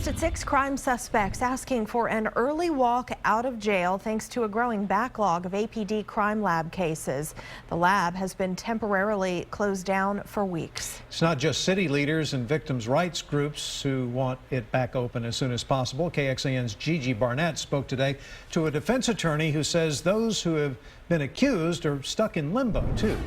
Next at 6, crime suspects asking for an early walk out of jail thanks to a growing backlog of APD crime lab cases. The lab has been temporarily closed down for weeks. It's not just city leaders and victims' rights groups who want it back open as soon as possible. KXAN's Gigi Barnett spoke today to a defense attorney who says those who have been accused are stuck in limbo, too.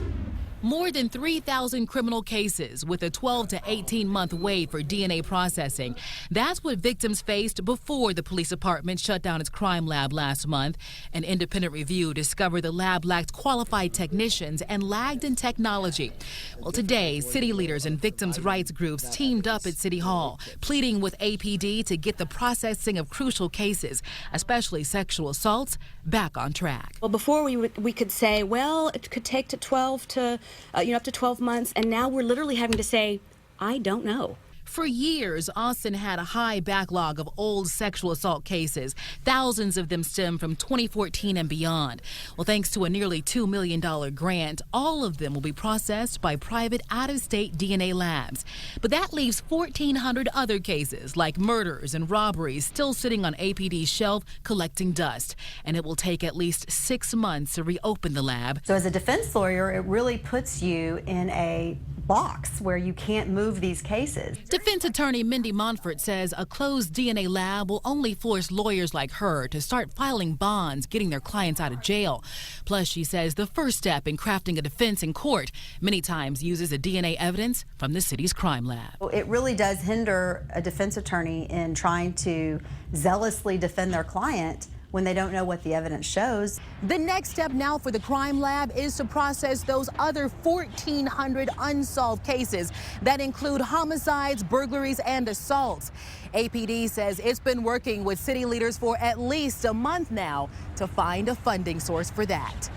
More than 3,000 criminal cases with a 12 to 18-month wait for DNA processing. That's what victims faced before the police department shut down its crime lab last month. An independent review discovered the lab lacked qualified technicians and lagged in technology. Well, today, city leaders and victims' rights groups teamed up at City Hall, pleading with APD to get the processing of crucial cases, especially sexual assaults, back on track. Well, before we could say, well, it could take to 12 to up to 12 months, and now we're literally having to say, I don't know. For years, Austin had a high backlog of old sexual assault cases. Thousands of them stem from 2014 and beyond. Well, thanks to a nearly $2 million grant, all of them will be processed by private out-of-state DNA labs. But that leaves 1,400 other cases, like murders and robberies, still sitting on APD's shelf collecting dust. And it will take at least 6 months to reopen the lab. So as a defense lawyer, it really puts you in a box where you can't move these cases. Defense attorney Mindy Montfort says a closed DNA lab will only force lawyers like her to start filing bonds, getting their clients out of jail. Plus, she says the first step in crafting a defense in court many times uses the DNA evidence from the city's crime lab. It really does hinder a defense attorney in trying to zealously defend their client when they don't know what the evidence shows. The next step now for the crime lab is to process those other 1,400 unsolved cases that include homicides, burglaries, and assaults. APD says it's been working with city leaders for at least a month now to find a funding source for that.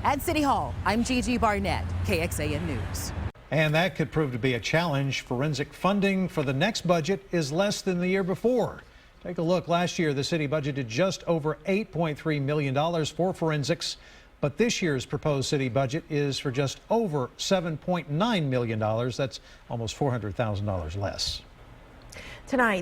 At City Hall, I'm Gigi Barnett, KXAN News. And that could prove to be a challenge. Forensic funding for the next budget is less than the year before. Take a look. Last year, the city budgeted just over $8.3 million for forensics, but this year's proposed city budget is for just over $7.9 million. That's almost $400,000 less. Tonight,